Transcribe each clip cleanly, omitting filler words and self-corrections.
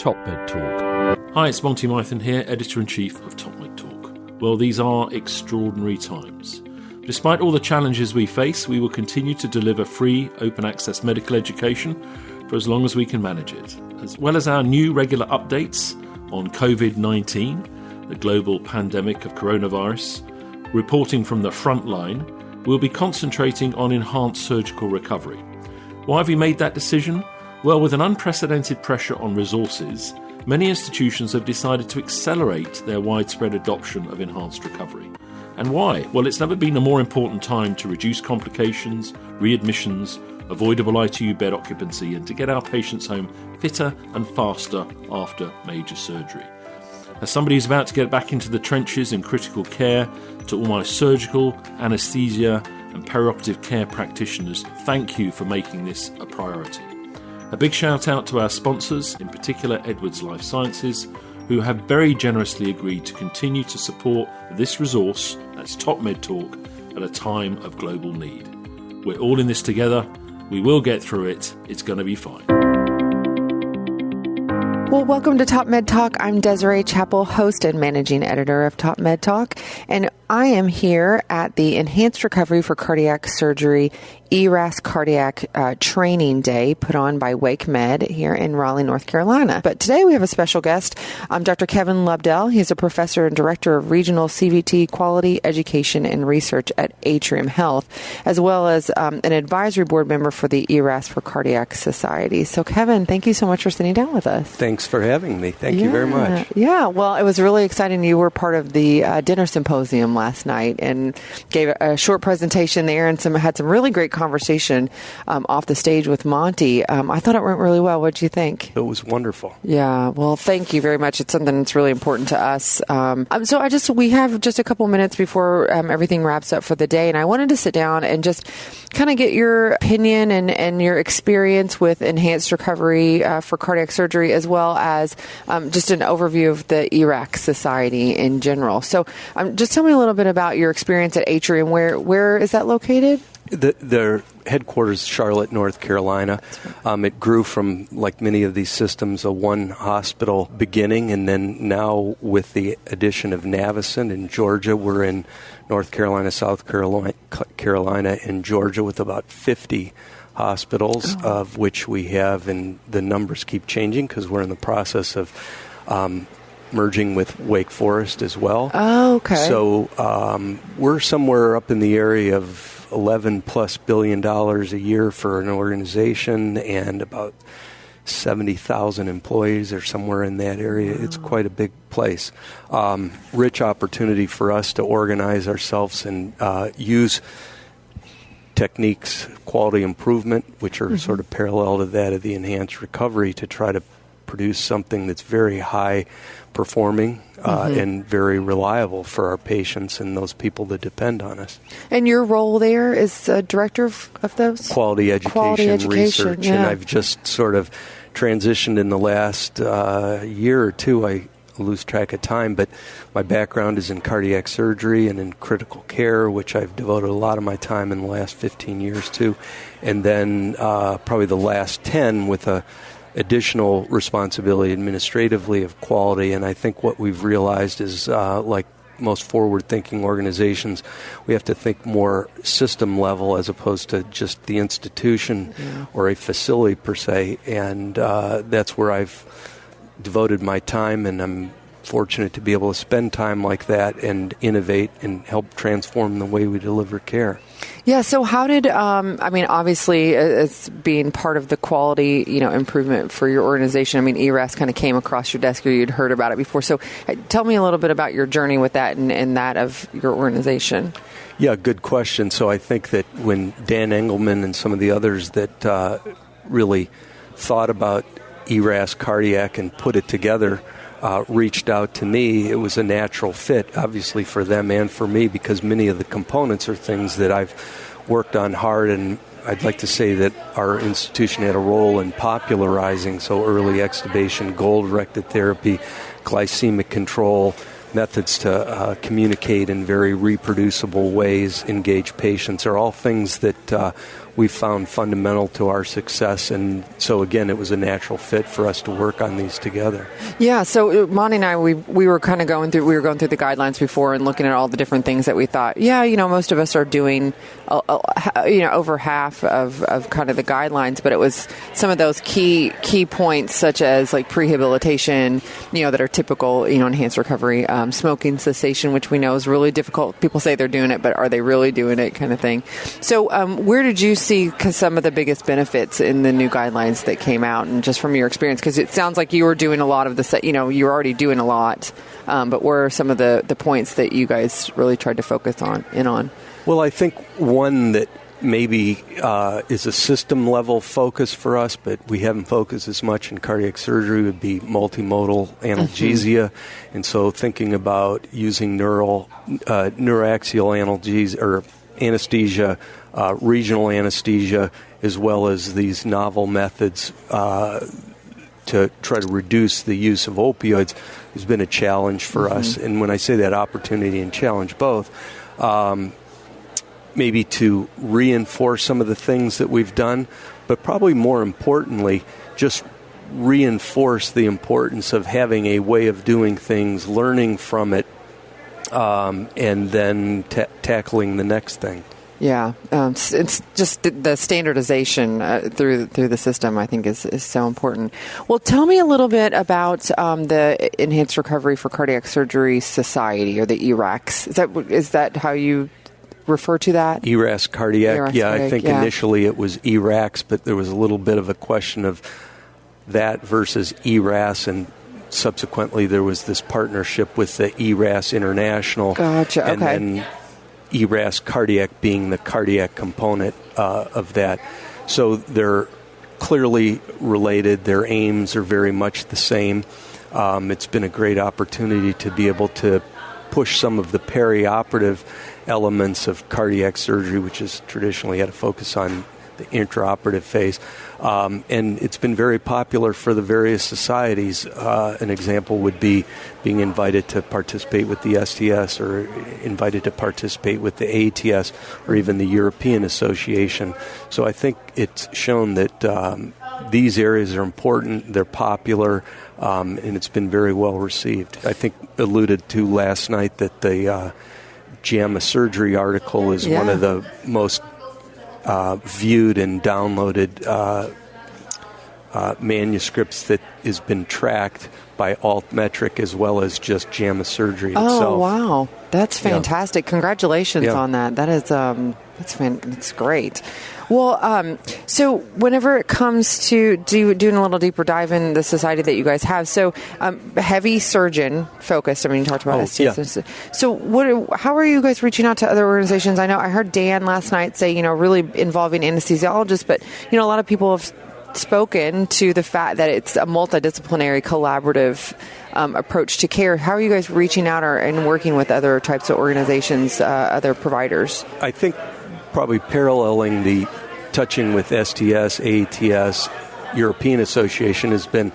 TopMedTalk. Hi, it's Monty Mython here, Editor-in-Chief of TopMedTalk. Well, these are extraordinary times. Despite all the challenges we face, we will continue to deliver free, open-access medical education for as long as we can manage it, as well as our new regular updates on COVID-19, the global pandemic of coronavirus. Reporting from the front line, we'll be concentrating on enhanced surgical recovery. Why have we made that decision? Well, with an unprecedented pressure on resources, many institutions have decided to accelerate their widespread adoption of enhanced recovery. And why? Well, it's never been a more important time to reduce complications, readmissions, avoidable ITU bed occupancy, and to get our patients home fitter and faster after major surgery. As somebody who's about to get back into the trenches in critical care, to all my surgical, anaesthesia, and perioperative care practitioners, thank you for making this a priority. A big shout out to our sponsors, in particular Edwards Life Sciences, who have very generously agreed to continue to support this resource, that's TopMedTalk, at a time of global need. We're all in this together. We will get through it. It's going to be fine. Well, welcome to TopMedTalk. I'm Desiree, Chappell, host and managing editor of TopMedTalk, and I am here at the Enhanced Recovery for Cardiac Surgery ERAS Cardiac Training Day put on by Wake Med here in Raleigh, North Carolina. But today we have a special guest, Dr. Kevin Lobdell. He's a professor and director of regional CVT quality education and research at Atrium Health, as well as an advisory board member for the ERAS for Cardiac Society. So, Kevin, thank you so much for sitting down with us. Thanks for having me. Thank you very much. Yeah, well, it was really exciting. You were part of the dinner symposium last night and gave a short presentation there and had some really great conversation off the stage with Monty. I thought it went really well. What did you think? It was wonderful. Yeah, well, thank you very much. It's something that's really important to us. So we have just a couple minutes before everything wraps up for the day, and I wanted to sit down and just kind of get your opinion and your experience with enhanced recovery for cardiac surgery, as well as just an overview of the ERAS Society in general. So just tell me a little bit about your experience at Atrium. Where is that located? Their headquarters, Charlotte, North Carolina. It grew from, like many of these systems, a one hospital beginning, and then now with the addition of Navicent in Georgia, we're in North Carolina, South Carolina, and Georgia with about 50 hospitals, of which we have, and the numbers keep changing because we're in the process of merging with Wake Forest as well. Oh, okay. So we're somewhere up in the area of $11+ billion a year for an organization, and about 70,000 employees or somewhere in that area. Wow. It's quite a big place. Rich opportunity for us to organize ourselves and use techniques, quality improvement, which are sort of parallel to that of the enhanced recovery, to try to produce something that's very high performing and very reliable for our patients and those people that depend on us. And your role there is director of those? Quality education research. Yeah. And I've just sort of transitioned in the last year or two. I lose track of time, but my background is in cardiac surgery and in critical care, which I've devoted a lot of my time in the last 15 years to. And then probably the last 10 with a additional responsibility administratively of quality. And I think what we've realized is, like most forward-thinking organizations, we have to think more system level as opposed to just the institution or a facility per se. And that's where I've devoted my time, and I'm fortunate to be able to spend time like that and innovate and help transform the way we deliver care. Yeah, so how did, obviously, as being part of the quality, improvement for your organization, ERAS kind of came across your desk, or you'd heard about it before. So tell me a little bit about your journey with that and that of your organization. Yeah, good question. So I think that when Dan Engelman and some of the others that really thought about ERAS Cardiac and put it together, reached out to me, it was a natural fit, obviously, for them and for me, because many of the components are things that I've worked on hard, and I'd like to say that our institution had a role in popularizing. So early extubation, goal-directed therapy, glycemic control, methods to communicate in very reproducible ways, engage patients, are all things that we found fundamental to our success. And so, again, it was a natural fit for us to work on these together. Yeah, so Monty and I, we were kind of going through the guidelines before and looking at all the different things that we thought, most of us are doing, over half of kind of the guidelines, but it was some of those key points such as like prehabilitation, that are typical, enhanced recovery, smoking cessation, which we know is really difficult. People say they're doing it, but are they really doing it, kind of thing. So where did you see some of the biggest benefits in the new guidelines that came out, and just from your experience? Because it sounds like you were doing a lot of the, you were already doing a lot, but where are some of the points that you guys really tried to focus on? Well, I think one that maybe is a system-level focus for us, but we haven't focused as much in cardiac surgery, would be multimodal analgesia. Mm-hmm. And so thinking about using neuroaxial analgesia or anesthesia, regional anesthesia, as well as these novel methods to try to reduce the use of opioids has been a challenge for us. And when I say that, opportunity and challenge both, maybe to reinforce some of the things that we've done, but probably more importantly, just reinforce the importance of having a way of doing things, learning from it, and then tackling the next thing. Yeah, it's just the standardization through the system, I think, is so important. Well, tell me a little bit about the Enhanced Recovery for Cardiac Surgery Society, or the ERACS. Is that how you refer to that? ERAS Cardiac. I think initially it was ERACS, but there was a little bit of a question of that versus ERAS, and subsequently there was this partnership with the ERAS International. Gotcha. And then ERAS Cardiac being the cardiac component of that. So they're clearly related. Their aims are very much the same. It's been a great opportunity to be able to push some of the perioperative elements of cardiac surgery, which has traditionally had a focus on the intraoperative phase. And it's been very popular for the various societies. An example would be being invited to participate with the STS, or invited to participate with the ATS, or even the European Association. So I think it's shown that these areas are important, they're popular, and it's been very well received. I think alluded to last night that the JAMA Surgery article is one of the most viewed and downloaded manuscripts that has been tracked by Altmetric, as well as just JAMA Surgery itself. Oh, wow. That's fantastic. Congratulations on that. That is, that's great. Well, so whenever it comes to doing a little deeper dive in the society that you guys have, so heavy surgeon focused. I mean, you talked about STS. Yeah. So how are you guys reaching out to other organizations? I know I heard Dan last night say, really involving anesthesiologists, but, a lot of people have spoken to the fact that it's a multidisciplinary, collaborative approach to care. How are you guys reaching out and working with other types of organizations, other providers? I think probably paralleling the touching with STS, ATS, European Association has been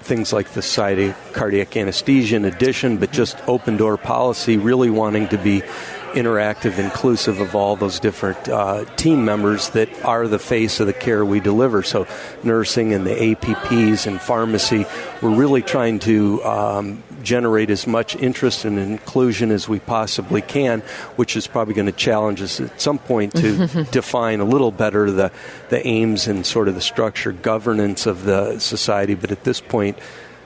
things like the Society of Cardiac Anesthesia in addition, but just open door policy, really wanting to be interactive, inclusive of all those different team members that are the face of the care we deliver. So nursing and the APPs and pharmacy, we're really trying to generate as much interest and inclusion as we possibly can, which is probably going to challenge us at some point to define a little better the aims and sort of the structure, governance of the society. But at this point,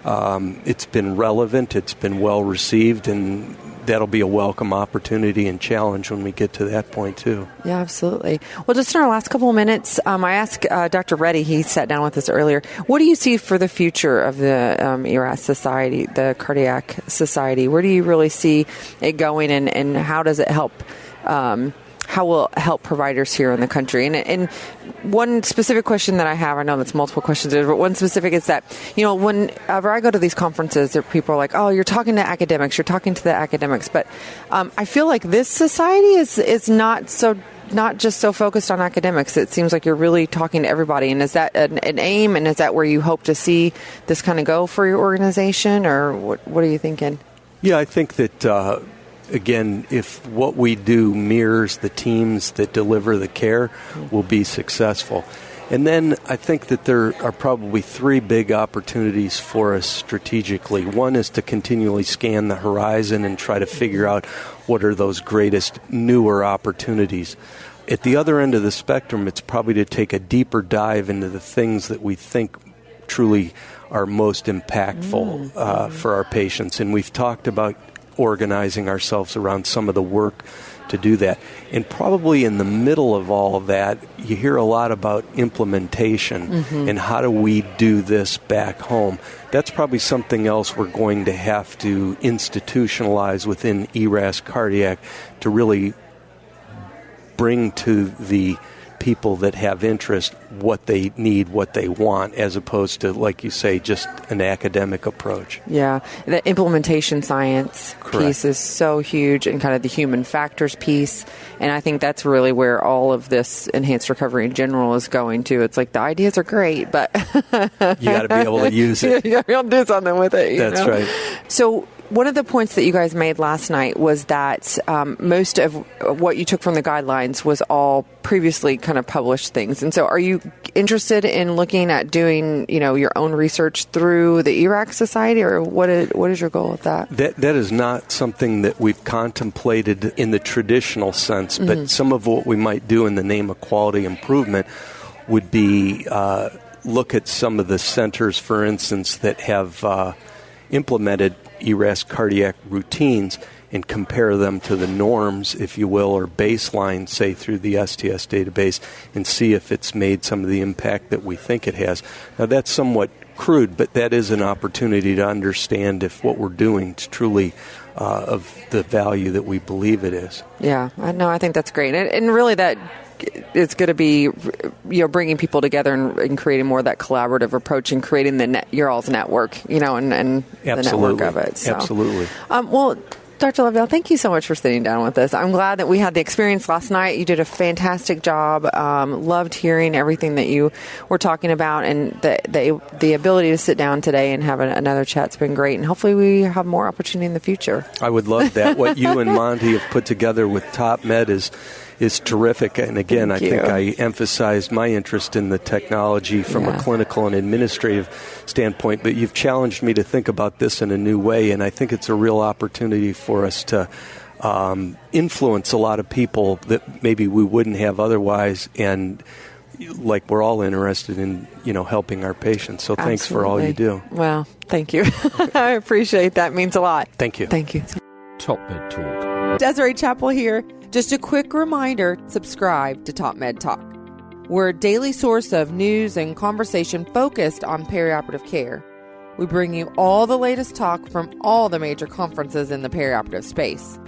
it's been relevant, it's been well received, and that'll be a welcome opportunity and challenge when we get to that point, too. Yeah, absolutely. Well, just in our last couple of minutes, I asked Dr. Reddy, he sat down with us earlier, what do you see for the future of the ERAS Society, the Cardiac Society? Where do you really see it going, and how does it help? How will it help providers here in the country? And one specific question that I have, I know that's multiple questions, but one specific is that, whenever I go to these conferences, people are like, oh, you're talking to academics, you're talking to the academics. But I feel like this society is not just so focused on academics. It seems like you're really talking to everybody. And is that an aim? And is that where you hope to see this kind of go for your organization? Or what are you thinking? Yeah, I think that, again, if what we do mirrors the teams that deliver the care, we'll be successful. And then I think that there are probably three big opportunities for us strategically. One is to continually scan the horizon and try to figure out what are those greatest newer opportunities. At the other end of the spectrum, it's probably to take a deeper dive into the things that we think truly are most impactful for our patients. And we've talked about organizing ourselves around some of the work to do that. And probably in the middle of all of that, you hear a lot about implementation and how do we do this back home. That's probably something else we're going to have to institutionalize within ERAS Cardiac to really bring to the people that have interest what they need, what they want, as opposed to, like you say, just an academic approach. Yeah, the implementation science piece is so huge, and kind of the human factors piece. And I think that's really where all of this enhanced recovery in general is going to. It's like the ideas are great, but you got to be able to use it. You got to be able to do something with it. That's right. So one of the points that you guys made last night was that most of what you took from the guidelines was all previously kind of published things. And so are you interested in looking at doing, your own research through the ERAC Society, or what is your goal with that? That is not something that we've contemplated in the traditional sense, but some of what we might do in the name of quality improvement would be look at some of the centers, for instance, that have implemented ERAS cardiac routines and compare them to the norms, if you will, or baseline, say, through the STS database, and see if it's made some of the impact that we think it has. Now, that's somewhat crude, but that is an opportunity to understand if what we're doing is truly of the value that we believe it is. Yeah, I think that's great. And really that it's going to be, bringing people together and creating more of that collaborative approach and creating your all's network, and the network of it. So. Absolutely. Well, Dr. Lobdell, thank you so much for sitting down with us. I'm glad that we had the experience last night. You did a fantastic job. Loved hearing everything that you were talking about, and the ability to sit down today and have another chat's been great. And hopefully we have more opportunity in the future. I would love that. What you and Monty have put together with TopMed is terrific. And again, I think I emphasized my interest in the technology from a clinical and administrative standpoint, but you've challenged me to think about this in a new way, and I think it's a real opportunity for us to influence a lot of people that maybe we wouldn't have otherwise, and like we're all interested in, helping our patients. So thanks for all you do. Well, thank you. I appreciate that. It means a lot. Thank you. Thank you. TopMedTalk. Desiree Chappell here. Just a quick reminder, subscribe to TopMedTalk. We're a daily source of news and conversation focused on perioperative care. We bring you all the latest talk from all the major conferences in the perioperative space.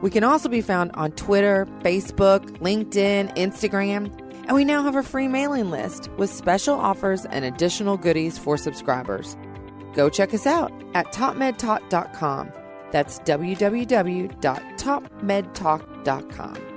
We can also be found on Twitter, Facebook, LinkedIn, Instagram, and we now have a free mailing list with special offers and additional goodies for subscribers. Go check us out at TopMedTalk.com. That's www.topmedtalk.com.